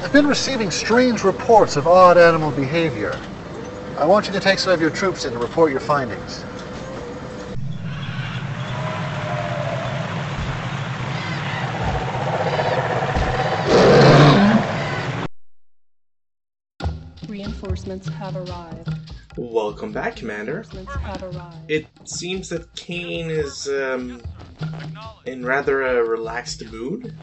I've been receiving strange reports of odd animal behavior. I want you to take some of your troops in to report your findings. Reinforcements have arrived. Welcome back, Commander. Reinforcements have arrived. It seems that Kane is, in rather a relaxed mood.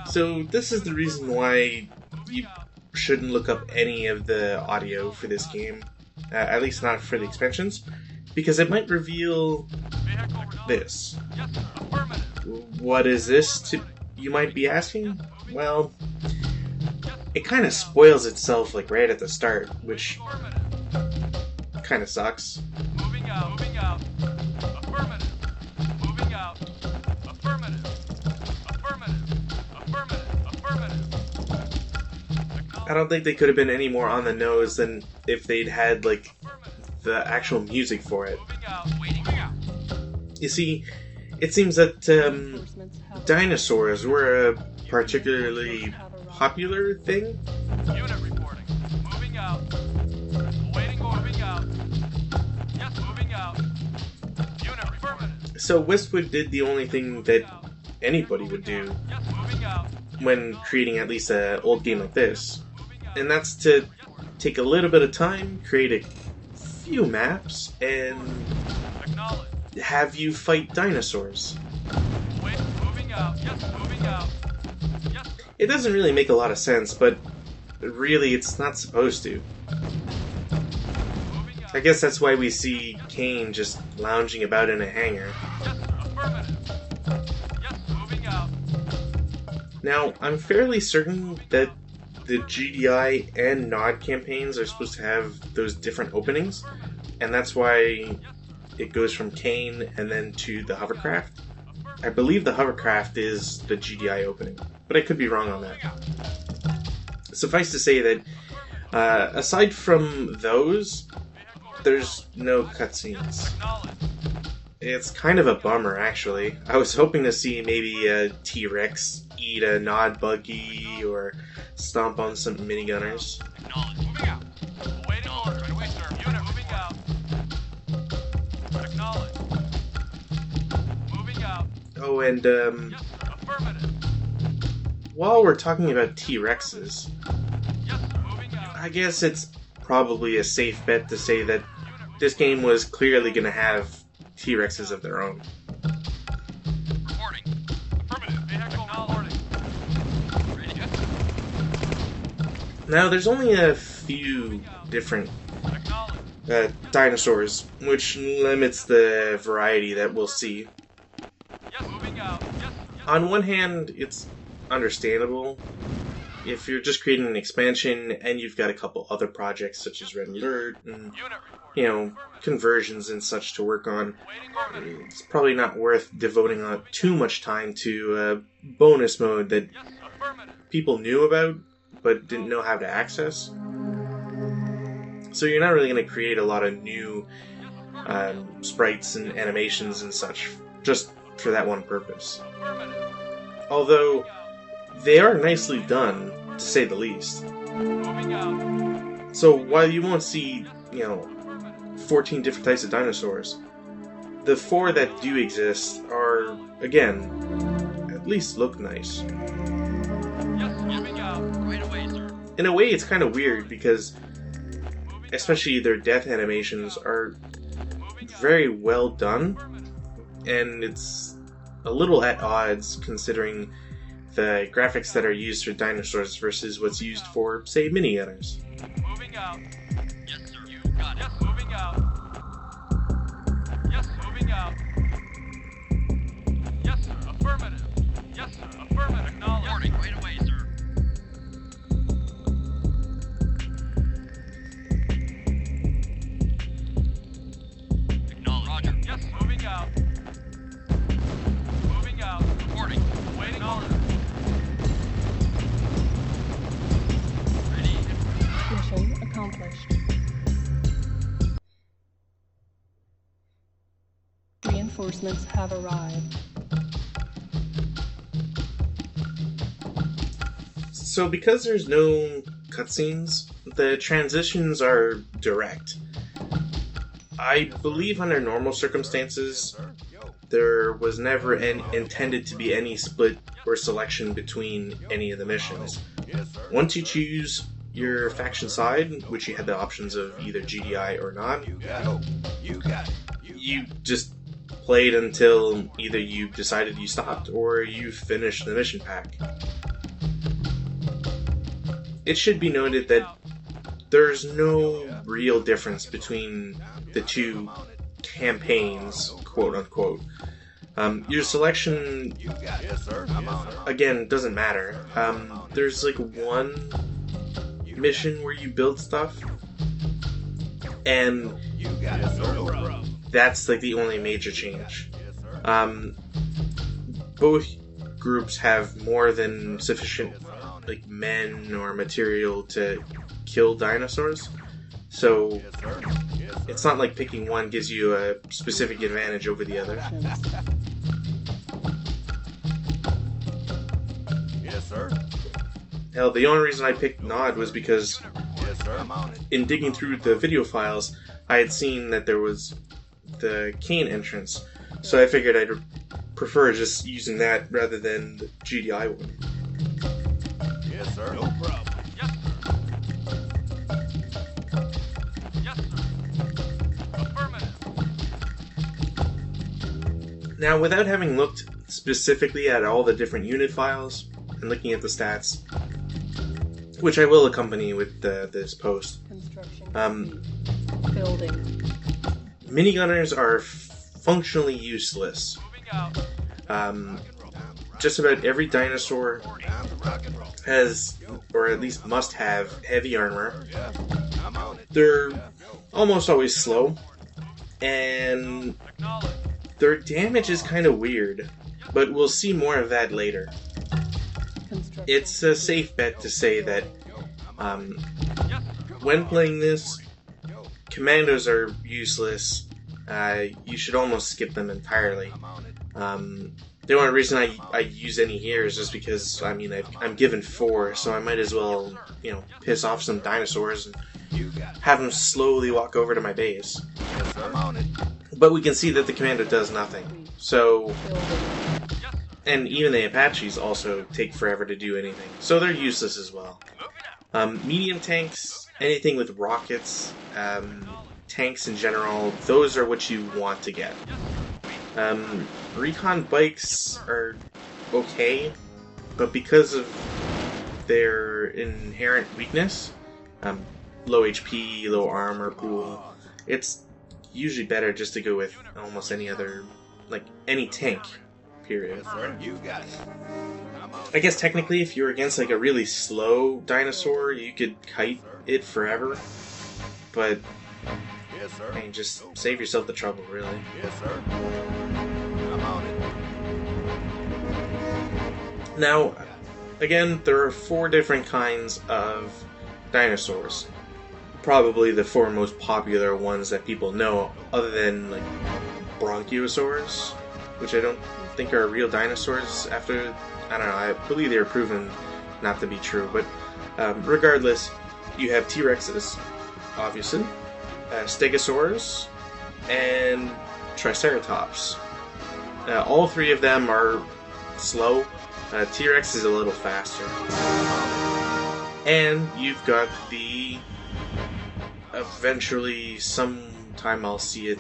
So this is the reason why you shouldn't look up any of the audio for this game, at least not for the expansions, because it might reveal this. What is this, you might be asking? Well, it kind of spoils itself like right at the start, which kind of sucks. Moving out. Affirmative. Moving out. Affirmative. I don't think they could have been any more on the nose than if they'd had, like, the actual music for it. You see, it seems that dinosaurs were a particularly popular thing. Unit reporting. Moving out. Awaiting order. Moving out. Yes, moving out. Unit affirmative. So Westwood did the only thing that anybody would do Yes, moving out. when creating at least an old game like this. And that's to take a little bit of time, create a few maps, and Acknowledge. have you fight dinosaurs. Wait, moving out. Yes, moving out. Yes, It doesn't really make a lot of sense, but really it's not supposed to. moving out. I guess that's why we see Kane just lounging about in a hangar. Yes, affirmative. Yes, moving out. Now, I'm fairly certain that the GDI and NOD campaigns are supposed to have those different openings, and that's why it goes from Kane and then to the hovercraft. I believe the hovercraft is the GDI opening, but I could be wrong on that. Suffice to say that, aside from those, there's no cutscenes. Acknowledge. It's kind of a bummer, actually. I was hoping to see maybe a T-Rex eat a Nod buggy or stomp on some minigunners. Acknowledge. Moving out. Awaiting order. Right away, sir. Unit moving out. Acknowledge. Moving out. Oh, and Yes, affirmative. while we're talking about T-Rexes, Yes, moving out. I guess it's probably a safe bet to say that this game was clearly going to have T-Rexes of their own. Reporting. Affirmative. Vehicle reporting. Ready, yes. Now, there's only a few different Acknowledge. dinosaurs, which limits the variety that we'll see. Yes, moving out. Yes, yes. On one hand, it's understandable if you're just creating an expansion and you've got a couple other projects such as Red Alert and, Unit reporting. conversions and such to work on. Waiting order. It's probably not worth devoting too much time to bonus mode that Yes, affirmative. people knew about but didn't know how to access. So you're not really going to create a lot of new sprites and animations and such just for that one purpose. Affirmative. Although they are nicely done, to say the least. Moving out. So while you won't see, 14 different types of dinosaurs, the 4 that do exist are, again, at least look nice. Yes, moving out. Right away, sir. In a way, it's kind of weird because, especially their death animations are very well done, and it's a little at odds considering the graphics that are used for dinosaurs versus what's used for, say, minigunners. Moving out. Yes, sir. You got it. Yes, moving out. Yes, moving out. Yes, sir. Affirmative. Yes, sir. Affirmative. Acknowledge. Warning. Right away, sir. Acknowledge. Roger. Yes, moving out. Moving out. Reporting. Waiting order. Ready. Mission accomplished. Reinforcements have arrived. So because there's no cutscenes, the transitions are direct. I believe under normal circumstances, there was never intended to be any split or selection between any of the missions. Once you choose your faction side, which you had the options of either GDI or not, you just played until either you decided you stopped or you finished the mission pack. It should be noted that there's no real difference between the two campaigns, quote unquote. Your selection, again, doesn't matter. There's like one mission where you build stuff, and that's like the only major change. Both groups have more than sufficient like men or material to kill dinosaurs, so it's not like picking one gives you a specific advantage over the other. Yes, sir. Hell, the only reason I picked Nod was because Yes, sir. I'm on it. in digging through the video files, I had seen that there was the Kane entrance, so I figured I'd prefer just using that rather than the GDI one. Yes, sir. No problem. Yes, sir. Yes, sir. Affirmative. Now, without having looked specifically at all the different unit files and looking at the stats, which I will accompany with this post, Construction. Building. Building. Minigunners are functionally useless. Moving out. Just about every dinosaur has, or at least must have, heavy armor. I'm on it. They're almost always slow, and Acknowledge. their damage is kind of weird, but we'll see more of that later. Construction. It's a safe bet to say that Yes, sir. when playing this, commandos are useless. You should almost skip them entirely. I'm on it. The only reason I use any here is just because, I mean, I'm given 4, so I might as well, piss off some dinosaurs and You got it. have them slowly walk over to my base. Yes, sir. I'm on it. But we can see that the commando does nothing. So, Building. Yes, sir. and even the Apaches also take forever to do anything. So they're useless as well. Moving out. Medium tanks, anything with rockets, tanks in general, those are what you want to get. Recon bikes are okay, but because of their inherent weakness, low HP, low armor pool, it's usually better just to go with almost any other, like any tank, period. Yes, sir. You got it. I'm on I guess technically if you're against like a really slow dinosaur, you could kite it forever, but it. Yes, sir. I mean, just save yourself the trouble, really. Yes, sir. I'm on it. Now, again, there are 4 different kinds of dinosaurs. Probably the 4 most popular ones that people know, other than like Bronchiosaurs, which I don't think are real dinosaurs after, I don't know, I believe they were proven not to be true, but regardless, you have T-Rexes, obviously, Stegosaurs, and Triceratops. All 3 of them are slow. T-Rex is a little faster. And you've got the... Eventually, sometime I'll see it...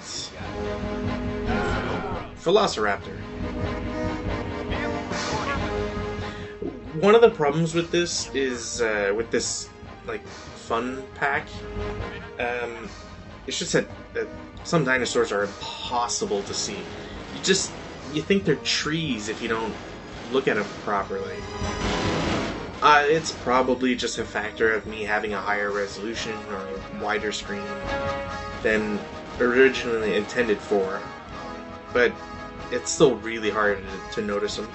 Velociraptor. One of the problems with this is, with this, like, fun pack, it's just that some dinosaurs are impossible to see. You think they're trees if you don't look at them properly. It's probably just a factor of me having a higher resolution or a wider screen than originally intended for, but it's still really hard to notice them.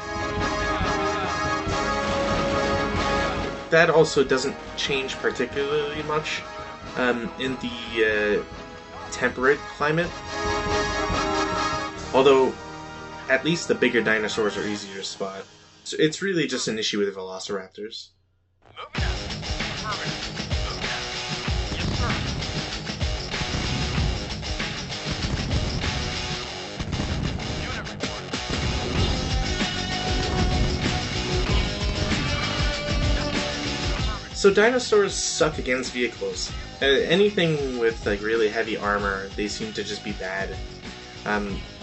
That also doesn't change particularly much in the temperate climate, although at least the bigger dinosaurs are easier to spot. So it's really just an issue with the velociraptors. Moving out. Affirmative. Moving out. Yes, sir. Unit reporting. So dinosaurs suck against vehicles. Anything with like really heavy armor, they seem to just be bad.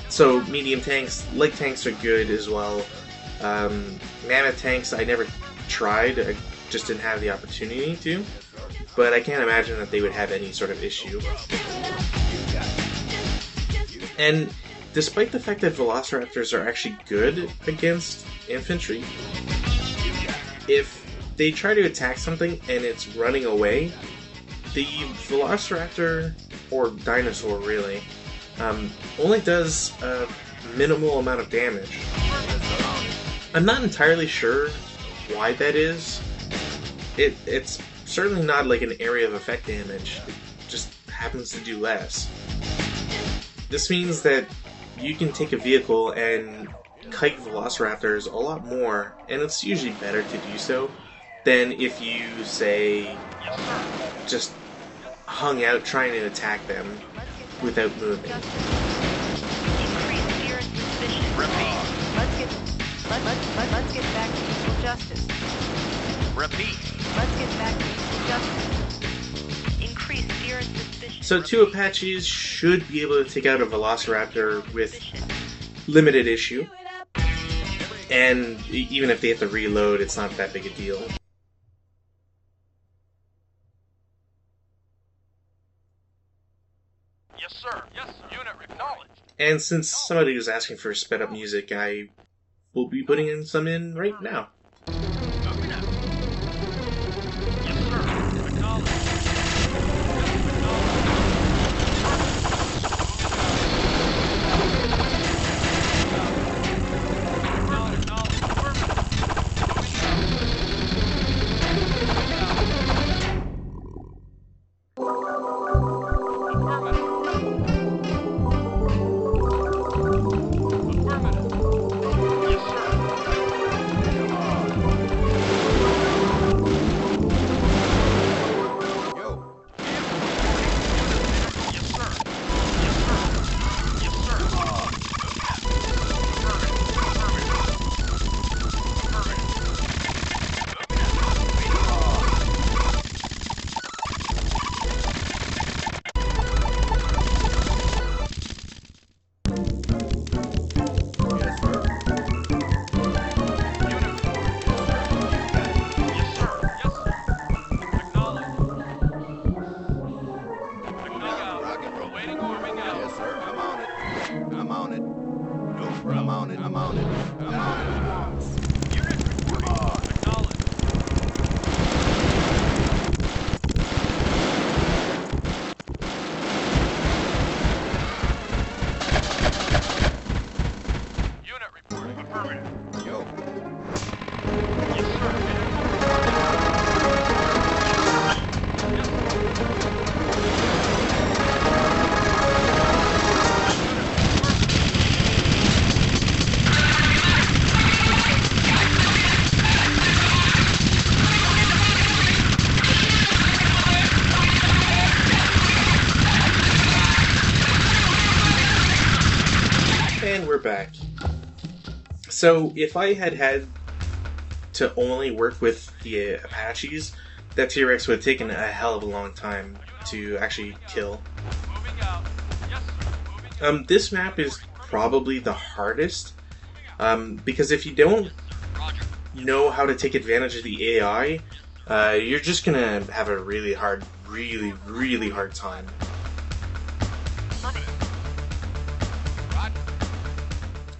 So medium tanks, light tanks are good as well. Mammoth tanks, I never tried. I just didn't have the opportunity to. But I can't imagine that they would have any sort of issue. And despite the fact that velociraptors are actually good against infantry, if they try to attack something and it's running away, the velociraptor, or dinosaur really, only does a minimal amount of damage. I'm not entirely sure why that is. It's certainly not like an area of effect damage, it just happens to do less. This means that you can take a vehicle and kite velociraptors a lot more, and it's usually better to do so than if you, say, just hung out trying to attack them without moving. Increase fear and suspicion. Repeat. Let's get back to equal justice. Repeat. Let's get back to equal justice. Increase fear and suspicion. So 2 Apaches should be able to take out a velociraptor with limited issue. And even if they have to reload, it's not that big a deal. Yes, sir. Yes, unit acknowledged. And since somebody was asking for sped up music, I will be putting in some in right now. Moving out. Yes, sir. Acknowledged. We're back. So if I had to only work with the Apaches, that T-Rex would have taken a hell of a long time to actually kill. Moving out. Yes, sir. Moving out. This map is probably the hardest, because if you don't know how to take advantage of the AI, you're just gonna have a really hard time.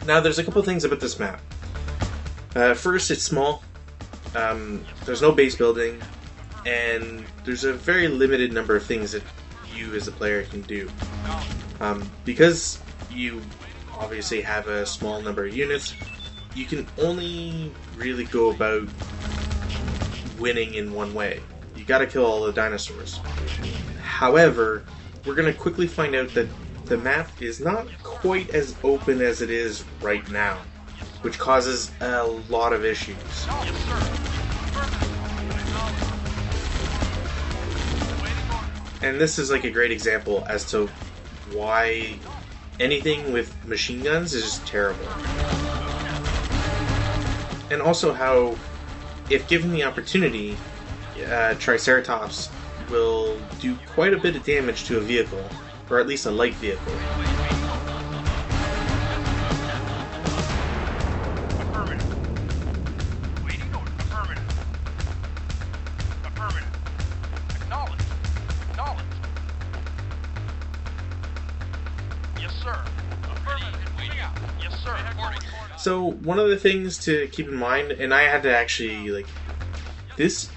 Now, there's a couple things about this map. First, it's small. There's no base building, and there's a very limited number of things that you as a player can do. Because you obviously have a small number of units, you can only really go about winning in one way. You gotta kill all the dinosaurs. However, we're gonna quickly find out that the map is not quite as open as it is right now, which causes a lot of issues. And this is like a great example as to why anything with machine guns is just terrible. And also how, if given the opportunity, Triceratops will do quite a bit of damage to a vehicle, or at least a light vehicle. Affirmative. Waiting order. Affirmative. Affirmative. Acknowledged. Acknowledged. Yes, sir. Affirmative. Waiting out. Yes, sir. Reporting. So one of the things to keep in mind, and I had to actually, like, this,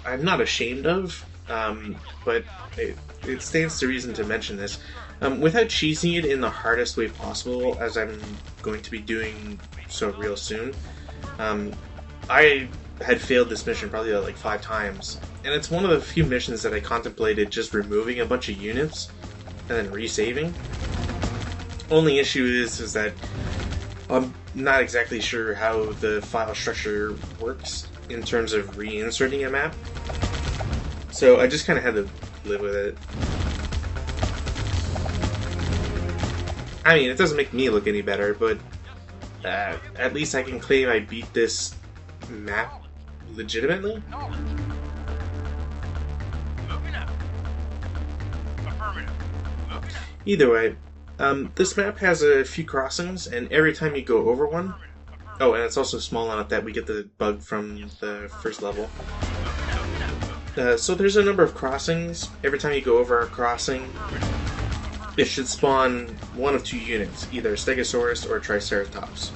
I'm not ashamed of, but it stands to reason to mention this. Without cheesing it in the hardest way possible, as I'm going to be doing so real soon, I had failed this mission probably like 5 times, and it's one of the few missions that I contemplated just removing a bunch of units and then resaving. Only issue is that I'm not exactly sure how the file structure works in terms of reinserting a map, so I just kind of had to live with it. I mean, it doesn't make me look any better, but at least I can claim I beat this map legitimately. Moving out. Affirmative. Moving out. Either way, this map has a few crossings, and every time you go over one... Oh, and it's also small enough that we get the bug from the first level. So there's a number of crossings. Every time you go over a crossing, it should spawn one of 2 units, either Stegosaurus or Triceratops.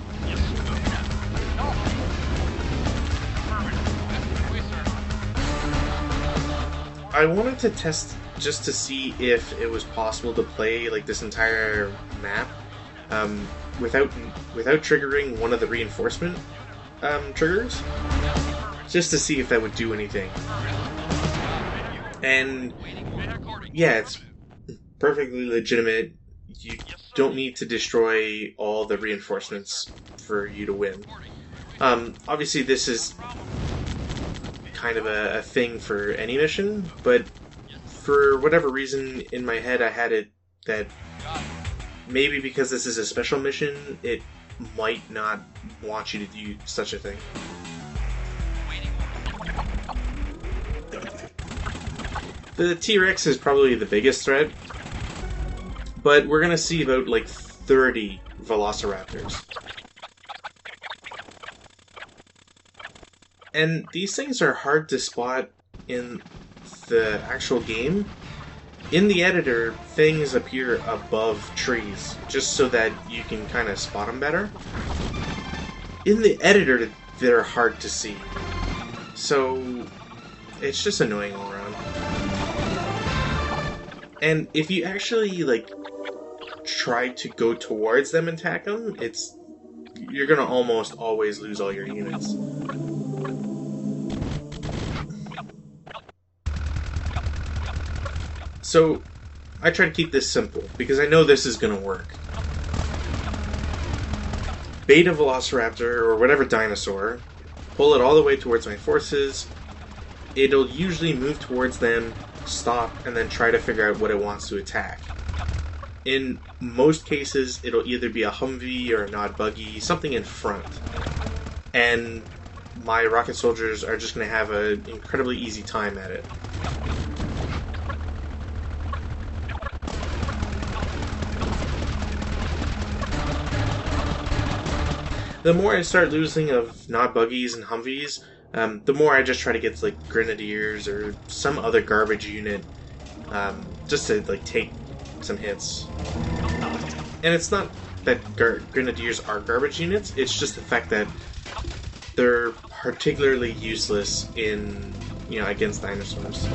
I wanted to test just to see if it was possible to play like this entire map without triggering one of the reinforcement triggers, just to see if that would do anything. And yeah, it's perfectly legitimate. You don't need to destroy all the reinforcements for you to win. Obviously this is kind of a thing for any mission, but for whatever reason in my head I had it that maybe because this is a special mission, it might not want you to do such a thing. The T-Rex is probably the biggest threat, but we're gonna see about like 30 Velociraptors. And these things are hard to spot in the actual game. In the editor, things appear above trees, just so that you can kind of spot them better. In the editor, they're hard to see. So, it's just annoying all around. And if you actually, like, try to go towards them and attack them, you're gonna almost always lose all your units. So, I try to keep this simple, because I know this is going to work. Bait a Velociraptor, or whatever dinosaur, pull it all the way towards my forces, it'll usually move towards them, stop, and then try to figure out what it wants to attack. In most cases, it'll either be a Humvee or a Nod Buggy, something in front. And my rocket soldiers are just going to have an incredibly easy time at it. The more I start losing of Nod Buggies and Humvees, the more I just try to get like Grenadiers or some other garbage unit, just to like take some hits. And it's not that Grenadiers are garbage units, it's just the fact that they're particularly useless in, against dinosaurs.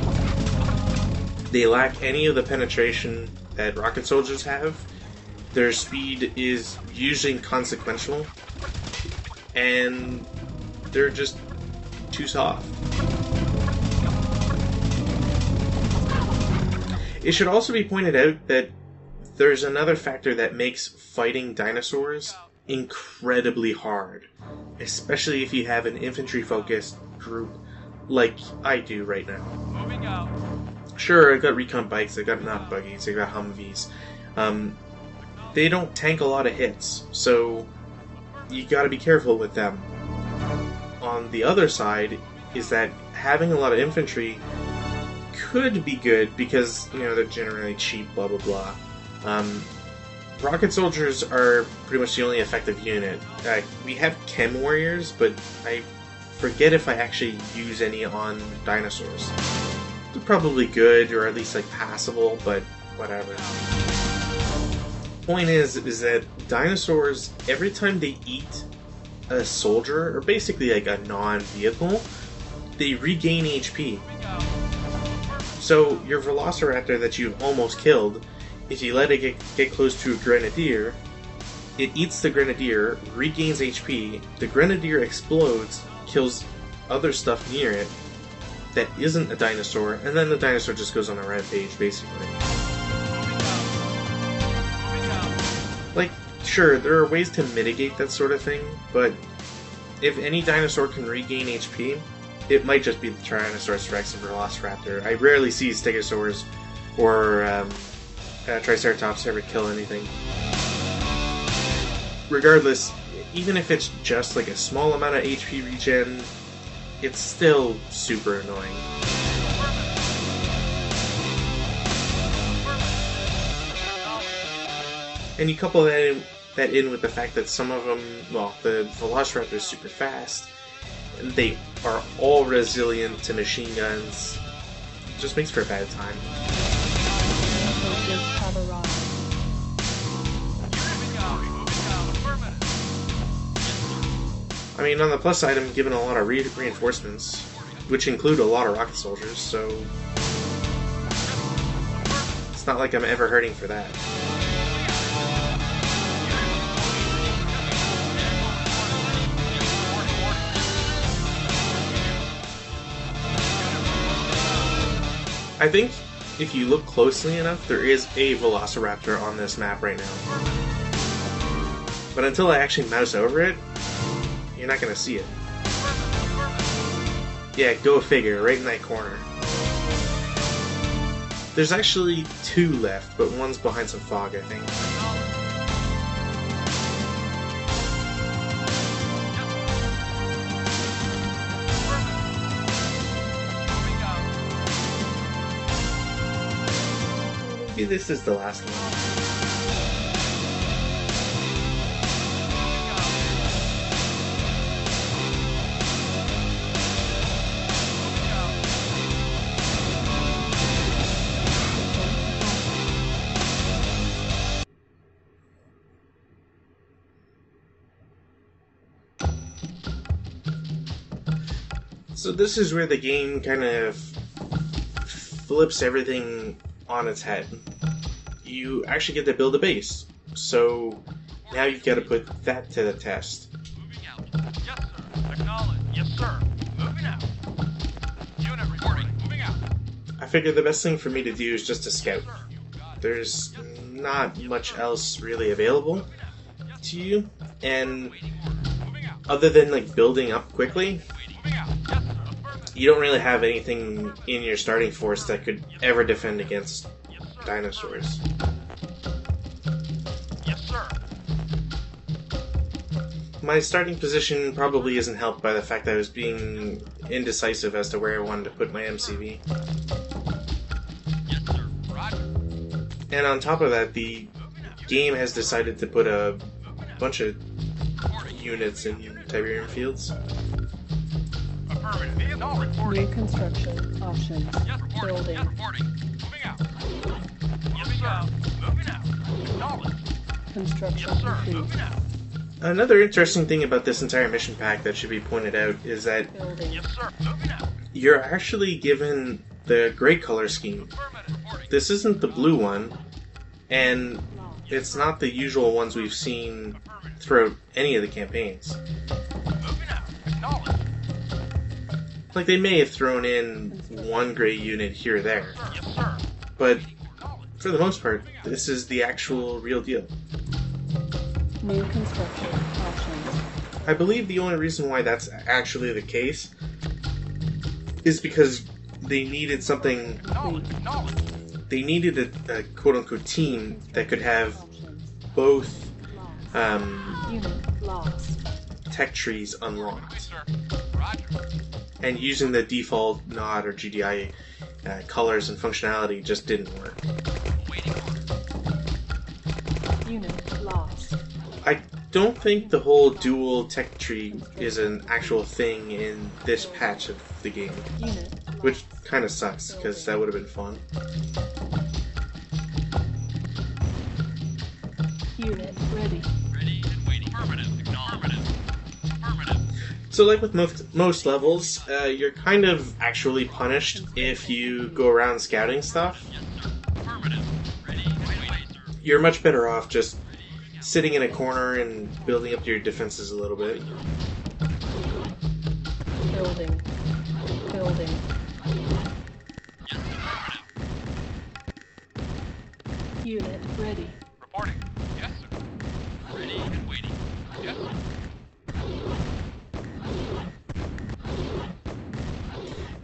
They lack any of the penetration that rocket soldiers have. Their speed is usually inconsequential, and they're just too soft. It should also be pointed out that there's another factor that makes fighting dinosaurs incredibly hard, especially if you have an infantry-focused group like I do right now. Moving out. Sure, I got recon bikes, I got knock buggies, I got Humvees. They don't tank a lot of hits, so you gotta be careful with them. On the other side is that having a lot of infantry could be good because, you know, they're generally cheap, blah blah blah. Rocket soldiers are pretty much the only effective unit. We have chem warriors, but I forget if I actually use any on dinosaurs. They're probably good, or at least like passable, but whatever. Point is that dinosaurs, every time they eat a soldier, or basically like a non-vehicle, they regain HP. So your Velociraptor that you've almost killed, if you let it get close to a Grenadier, it eats the Grenadier, regains HP, the Grenadier explodes, kills other stuff near it that isn't a dinosaur, and then the dinosaur just goes on a rampage, basically. Like, sure, there are ways to mitigate that sort of thing, but if any dinosaur can regain HP, it might just be the Tyrannosaurus Rex and Velociraptor. I rarely see Stegosaurs or Triceratops ever kill anything. Regardless, even if it's just like a small amount of HP regen, it's still super annoying. And you couple that in with the fact that some of them, well, the Velociraptor is super fast, and they are all resilient to machine guns. It just makes for a bad time. Soldiers have arrived. I mean, on the plus side, I'm given a lot of reinforcements, which include a lot of rocket soldiers, so it's not like I'm ever hurting for that. I think if you look closely enough, there is a Velociraptor on this map right now. But until I actually mouse over it, you're not going to see it. Yeah, go figure, right in that corner. There's actually two left, but one's behind some fog, I think. Maybe this is the last one. So this is where the game kind of flips everything on its head. You actually get to build a base, so now you've got to put that to the test. Moving out. Yes, sir. Acknowledge. Yes, sir. Moving out. Unit reporting. Moving out. I figured the best thing for me to do is just to scout. There's not much else really available to you, and other than like building up quickly, Moving out. Yes, sir. you don't really have anything in your starting force that could ever defend against dinosaurs. Yes, sir. My starting position probably isn't helped by the fact that I was being indecisive as to where I wanted to put my MCV. Yes, sir. Roger. And on top of that, the game has decided to put a bunch of units in Tiberium fields. Affirmative. All reporting. New construction options. Yes, reporting. Building. Yes, reporting. Moving out. Yes, sir. Moving out. Acknowledge. Construction Yes, sir. complete. Moving out. Another interesting thing about this entire mission pack that should be pointed out is that Building. Yes, sir. Moving out. you're actually given the gray color scheme. Affirmative. Reporting. This isn't the blue one, and it's not the usual ones we've seen throughout any of the campaigns. Moving out. Acknowledge. Like, they may have thrown in one gray unit here or there, Yes, sir. but for the most part, this is the actual real deal. New construction options. I believe the only reason why that's actually the case is because they needed something. They needed a quote-unquote team that could have both Unit lost. tech trees unlocked. Sir. Roger. And using the default NOD or GDI colors and functionality just didn't work. Waiting order. Unit lost. I don't think the whole dual tech tree is an actual thing in this patch of the game, Unit lost. which kind of sucks because that would have been fun. Unit ready. Ready and waiting. Affirmative. Acknowledged. Affirmative. So like with most levels, you're kind of actually punished if you go around scouting stuff. Yes, sir. Affirmative. Ready and waiting, sir. You're much better off just sitting in a corner and building up your defenses a little bit. Building. Building. Yes, affirmative. Unit ready. Reporting. Yes, sir. Ready and waiting. Yes, sir.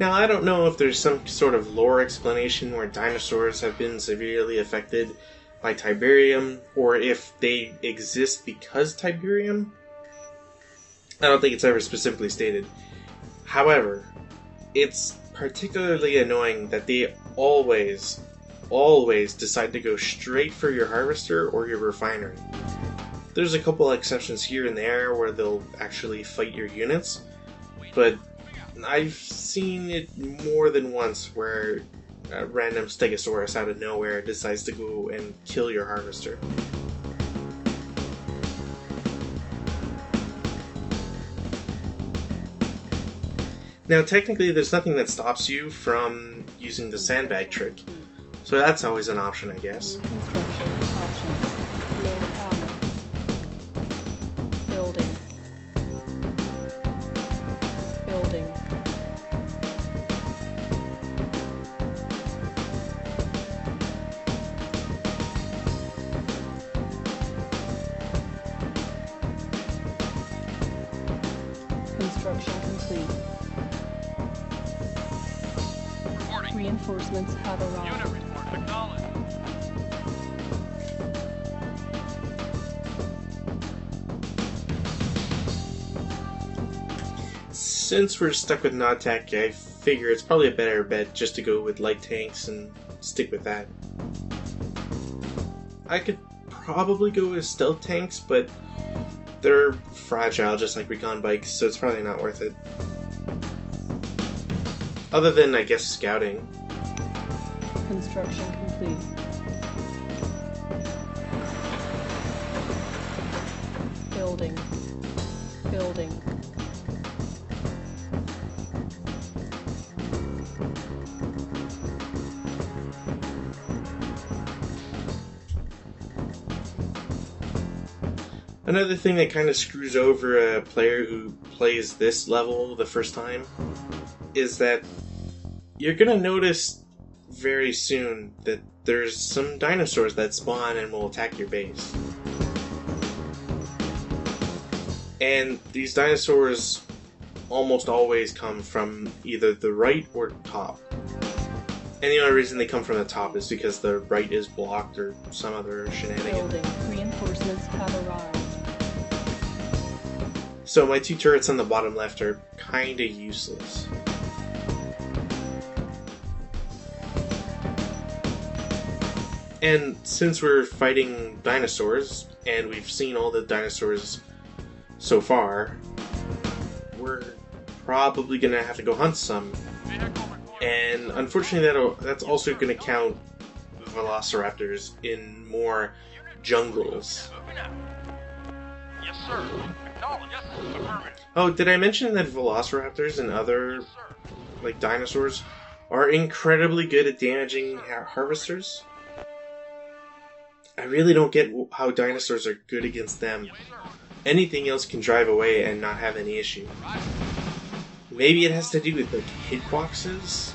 Now, I don't know if there's some sort of lore explanation where dinosaurs have been severely affected by Tiberium, or if they exist because Tiberium. I don't think it's ever specifically stated. However, it's particularly annoying that they always decide to go straight for your harvester or your refinery. There's a couple exceptions here and there where they'll actually fight your units, but I've seen it more than once where a random Stegosaurus out of nowhere decides to go and kill your harvester. Now, technically, there's nothing that stops you from using the sandbag trick, so that's always an option, I guess. Construction options. Low power. Building. Building. Construction complete. Reporting. Reinforcements have arrived. Unit report. Acknowledged. Since we're stuck with Nod Tech, I figure it's probably a better bet just to go with light tanks and stick with that. I could probably go with stealth tanks, but they're fragile just like recon bikes, so it's probably not worth it. Other than, I guess, scouting. Construction complete. Building. Building. Another thing that kind of screws over a player who plays this level the first time is that you're going to notice very soon that there's some dinosaurs that spawn and will attack your base. And these dinosaurs almost always come from either the right or top. And the only reason they come from the top is because the right is blocked or some other shenanigan. Building. Reinforcements have arrived. So my two turrets on the bottom left are kinda useless. And since we're fighting dinosaurs, and we've seen all the dinosaurs so far, we're probably gonna have to go hunt some. Vehicle reporting. And unfortunately that's also gonna count velociraptors in more jungles. Moving out. Yes, sir. Acknowledged. Yes, affirmative. Oh, did I mention that velociraptors and other Yes, sir. like dinosaurs are incredibly good at damaging harvesters? I really don't get how dinosaurs are good against them. Yes, sir. Anything else can drive away and not have any issue. Roger. Maybe it has to do with like hitboxes?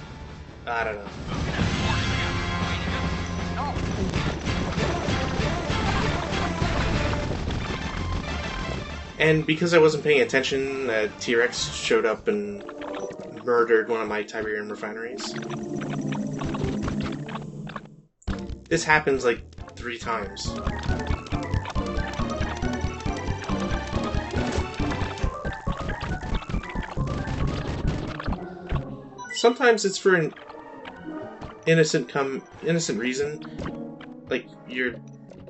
I don't know. Moving out. Reporting. Waiting. Acknowledged. And because I wasn't paying attention, T-Rex showed up and murdered one of my Tiberium refineries. This happens like 3 times. Sometimes it's for an innocent reason, like you're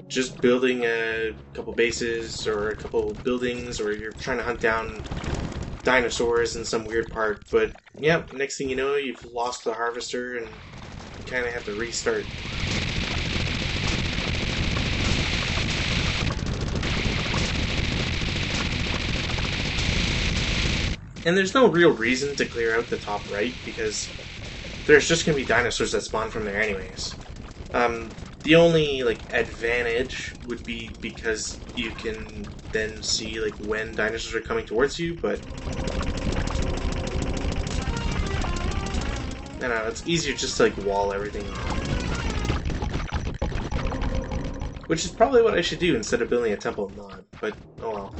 just building a couple bases or a couple buildings, or you're trying to hunt down dinosaurs in some weird part, but yeah, next thing you know, you've lost the harvester and you kind of have to restart. And there's no real reason to clear out the top right, because there's just going to be dinosaurs that spawn from there anyways. The only advantage would be because you can then see when dinosaurs are coming towards you, but I don't know, it's easier just to wall everything off. Which is probably what I should do instead of building a temple of Nod, but oh well.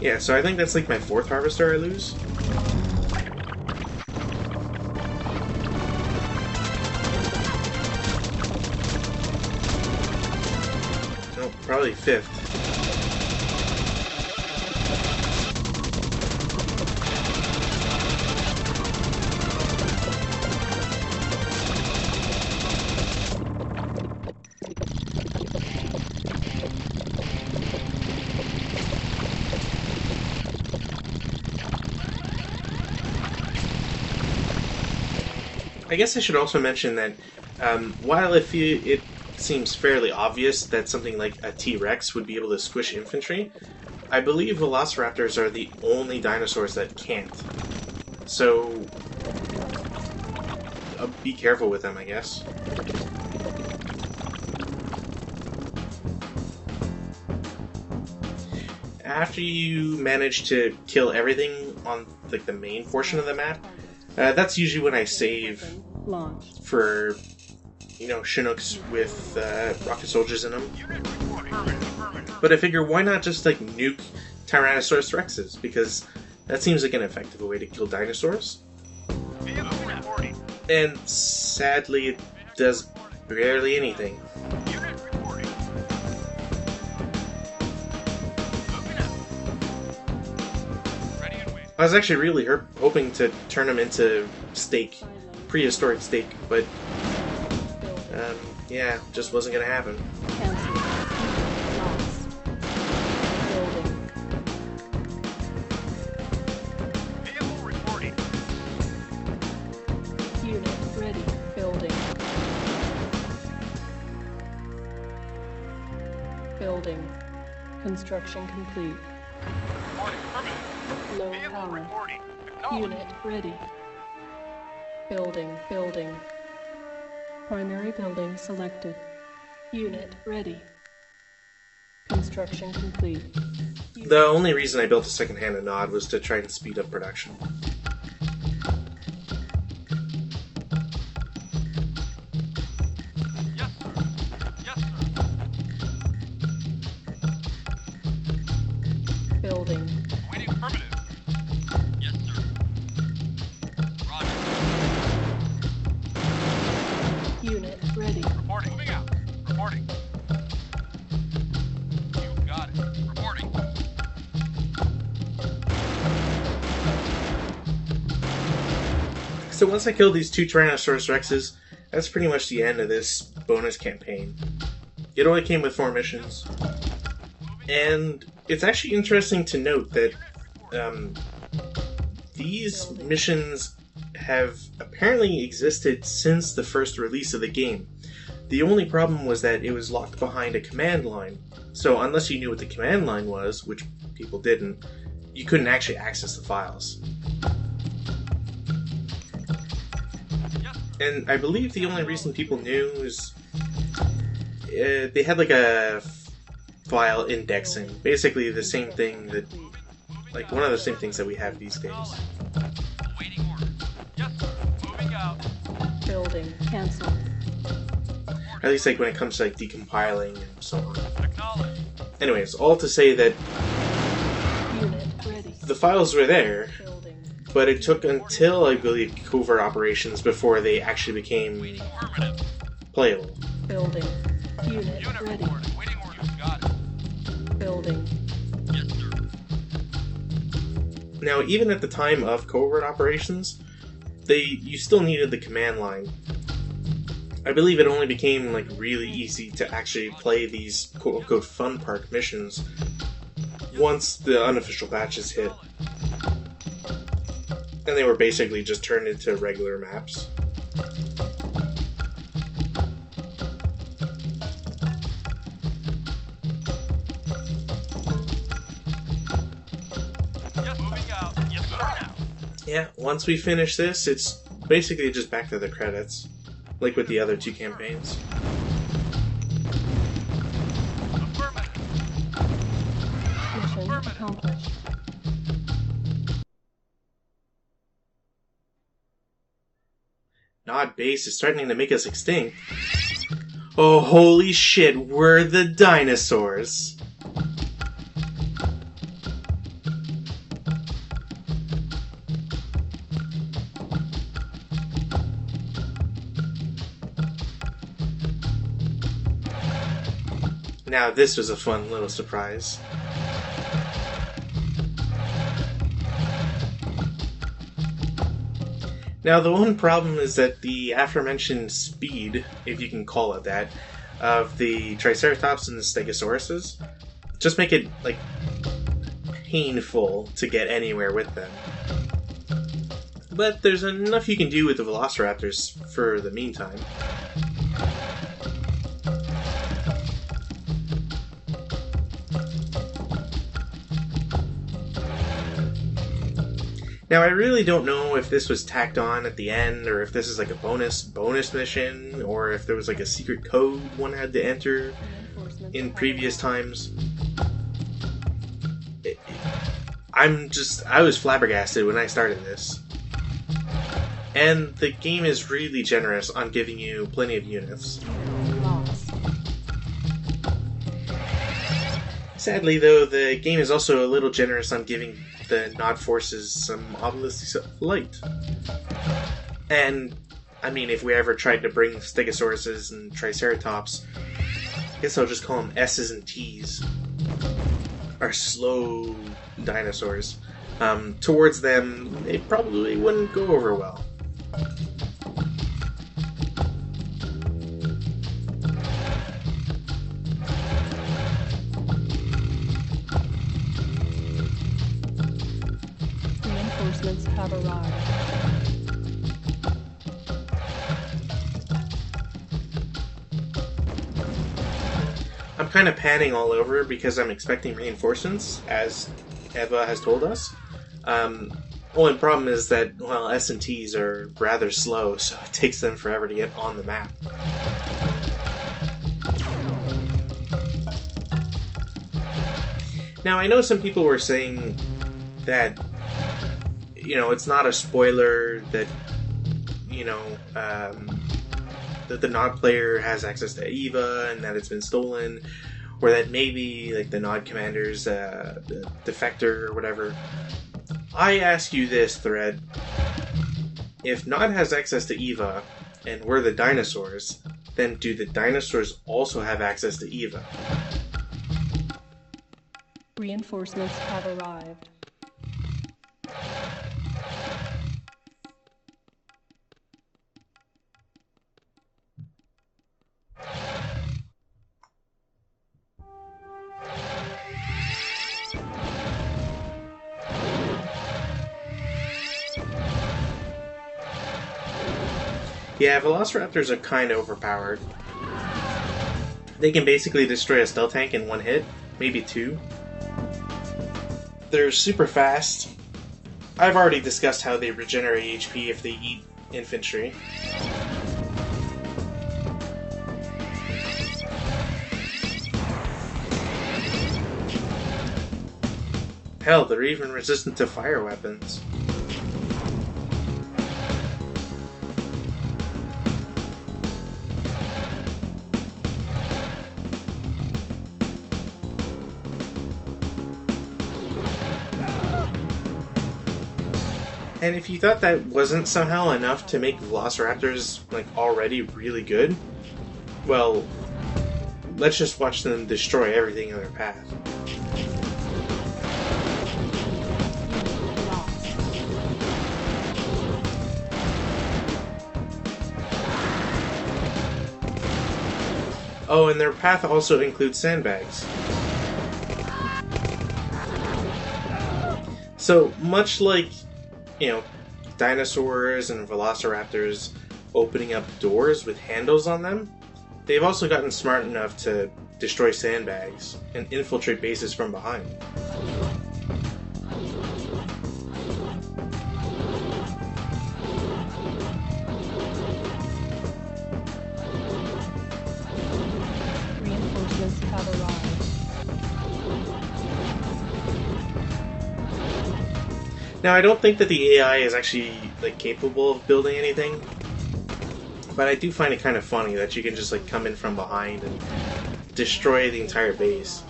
Yeah, so I think that's my 4th harvester I lose. No, probably 5th. I guess I should also mention that while it seems fairly obvious that something like a T-Rex would be able to squish infantry, I believe velociraptors are the only dinosaurs that can't. So be careful with them, I guess. After you manage to kill everything on the main portion of the map, that's usually when I save for, Chinooks with rocket soldiers in them. But I figure, why not just nuke Tyrannosaurus Rexes? Because that seems like an effective way to kill dinosaurs. And sadly, it does barely anything. I was actually really hoping to turn them into steak, prehistoric steak, but yeah, just wasn't gonna happen. Cancel. Loss. Building. Unit ready. Building. Building. Construction complete. Low power. Unit ready. Building. Primary building selected. Unit ready. Construction complete. The only reason I built a second-hand Anod was to try and speed up production. Yes, sir. Yes, sir. Building. Waiting affirmative. Yes, sir. Roger. Unit ready. Reporting. Moving out. Reporting. You got it. Reporting. So once I killed these 2 Tyrannosaurus Rexes, that's pretty much the end of this bonus campaign. It only came with 4 missions. And it's actually interesting to note that these missions have apparently existed since the first release of the game. The only problem was that it was locked behind a command line. So unless you knew what the command line was, which people didn't, you couldn't actually access the files. And I believe the only reason people knew is they had a file indexing. Basically the same thing that, one of the same things that we have these days. Awaiting orders. Yes, sir. Moving out. Building. Cancel. At least like when it comes to like decompiling and so on. Acknowledged. Anyways, all to say that Unit ready. the files were there, Building. but it took until, I believe, Covert Operations before they actually became Affirmative. playable. Building. Unit Unit ready. reporting. Waiting orders. Got it. Building. Yes, sir. Now, even at the time of Covert Operations, you still needed the command line. I believe it only became like really easy to actually play these quote-unquote fun park missions once the unofficial patches hit. And they were basically just turned into regular maps. Yes, moving out. Yes, sir. Now. Yeah, once we finish this, it's basically just back to the credits, like with the other two campaigns. Affirmative. Mission accomplished. Nod base is starting to make us extinct. Oh, holy shit, we're the dinosaurs. Now this was a fun little surprise. Now the one problem is that the aforementioned speed, if you can call it that, of the Triceratops and the Stegosauruses just make it, like, painful to get anywhere with them. But there's enough you can do with the Velociraptors for the meantime. Now, I really don't know if this was tacked on at the end, or if this is like a bonus mission, or if there was like a secret code one had to enter in previous times. I was flabbergasted when I started this. And the game is really generous on giving you plenty of units. Lost. Sadly, though, the game is also a little generous on giving the Nod forces some obelisks of light. And, I mean, if we ever tried to bring Stegosauruses and Triceratops, I guess I'll just call them S's and T's, are slow dinosaurs, towards them, it probably wouldn't go over well. Reinforcements have arrived. I'm kind of panning all over because I'm expecting reinforcements, as Eva has told us. Only problem is that, well, S and T's are rather slow, so it takes them forever to get on the map. Now, I know some people were saying that, you know, it's not a spoiler that, you know, that the Nod player has access to Eva and that it's been stolen, or that maybe, like, the Nod commander's a defector or whatever. I ask you this, Thread. If Nod has access to Eva, and we're the dinosaurs, then do the dinosaurs also have access to Eva? Reinforcements have arrived. Yeah, Velociraptors are kind of overpowered. They can basically destroy a stealth tank in one hit, maybe two. They're super fast. I've already discussed how they regenerate HP if they eat infantry. Hell, they're even resistant to fire weapons. And if you thought that wasn't somehow enough to make Velociraptors like already really good, well, let's just watch them destroy everything in their path. Oh, and their path also includes sandbags. So, much like, dinosaurs and velociraptors opening up doors with handles on them, they've also gotten smart enough to destroy sandbags and infiltrate bases from behind. Reinforcements have arrived. Now, I don't think that the AI is actually capable of building anything, but I do find it kind of funny that you can just come in from behind and destroy the entire base.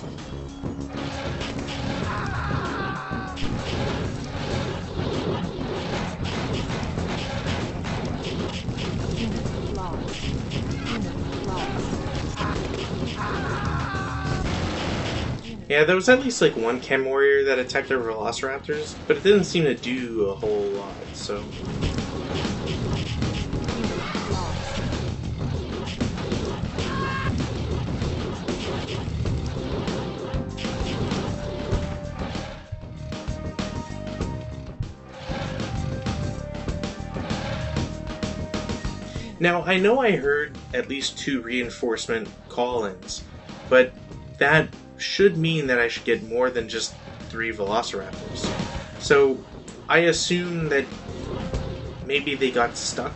Unit lost. Unit lost. Yeah, there was at least one chem warrior that attacked our velociraptors, but it didn't seem to do a whole lot, so... Unit lost. Now, I know I heard at least 2 reinforcement call-ins, but that should mean that I should get more than just 3 velociraptors. So, I assume that maybe they got stuck.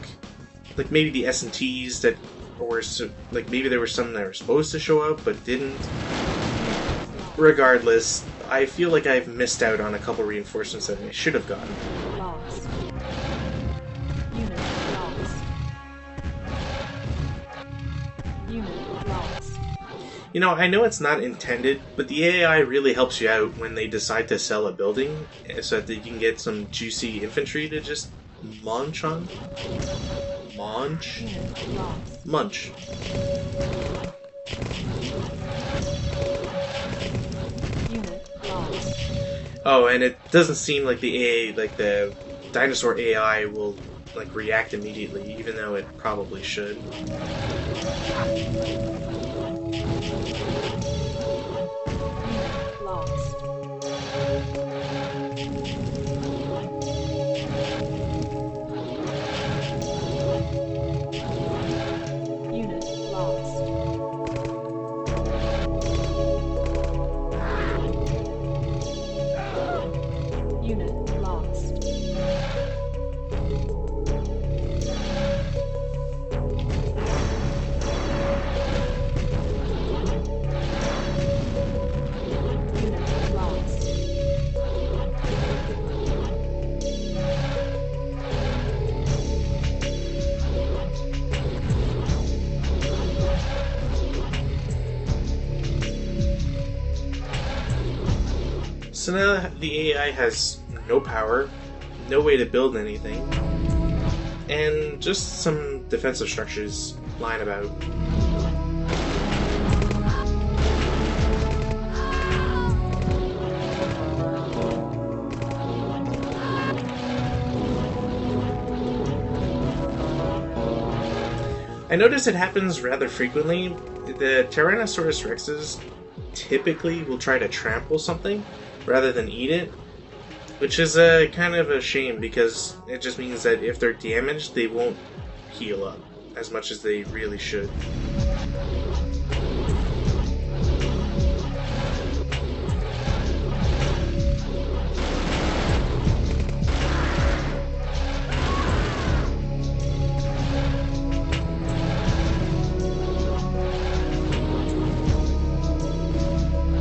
Maybe the S&Ts that were... maybe there were some that were supposed to show up, but didn't. Regardless, I feel like I've missed out on a couple reinforcements that I should have gotten. Lost. Unit lost. Unit lost. I know it's not intended, but the AI really helps you out when they decide to sell a building, so that you can get some juicy infantry to just munch on. Munch? Unit lost. Munch. Unit lost. Oh, and it doesn't seem like the AI, the dinosaur AI will, react immediately, even though it probably should. Unit lost. Unit lost. Unit lost. Unit lost. So now the AI has no power, no way to build anything, and just some defensive structures lying about. I notice it happens rather frequently. The Tyrannosaurus rexes typically will try to trample something rather than eat it, which is a kind of a shame because it just means that if they're damaged, they won't heal up as much as they really should.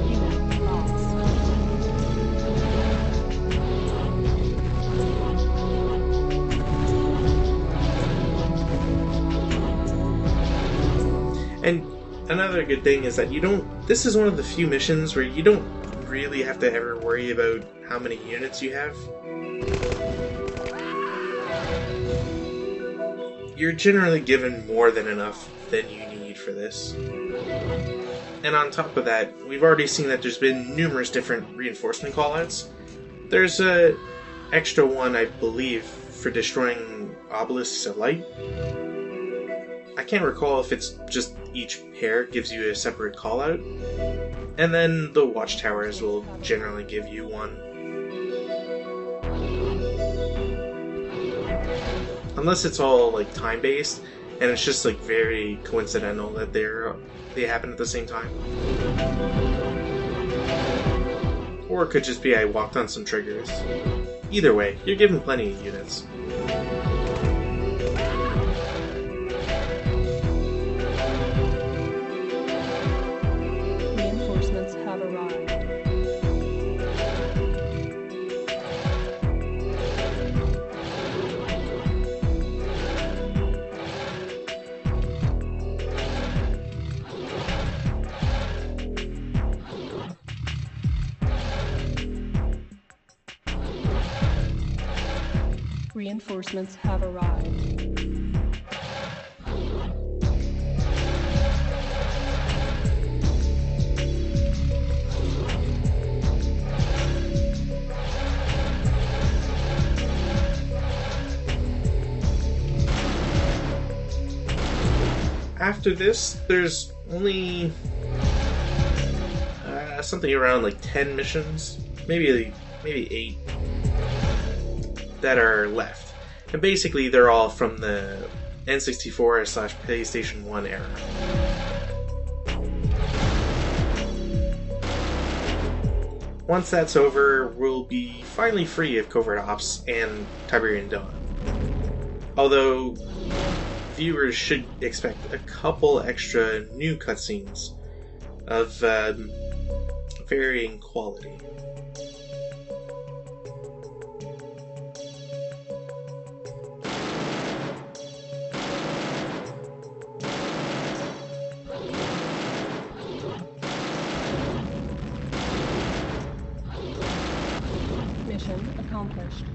Unit lost. And another good thing is that this is one of the few missions where you don't really have to ever worry about how many units you have. you're generally given more than enough than you need for this. And on top of that, we've already seen that there's been numerous different reinforcement callouts. There's a extra one, I believe, for destroying obelisks of light. I can't recall if it's just each pair gives you a separate callout. And then the watchtowers will generally give you one. Unless it's all like time-based, and it's just like very coincidental that they happen at the same time. Or it could just be I walked on some triggers. Either way, you're given plenty of units. Reinforcements have arrived. Reinforcements have arrived. After this, there's only something around like 10 missions, maybe 8, that are left. And basically they're all from the N64/PlayStation 1 era. Once that's over, we'll be finally free of Covert Ops and Tiberian Dawn. Although viewers should expect a couple extra new cutscenes of varying quality. Mission accomplished.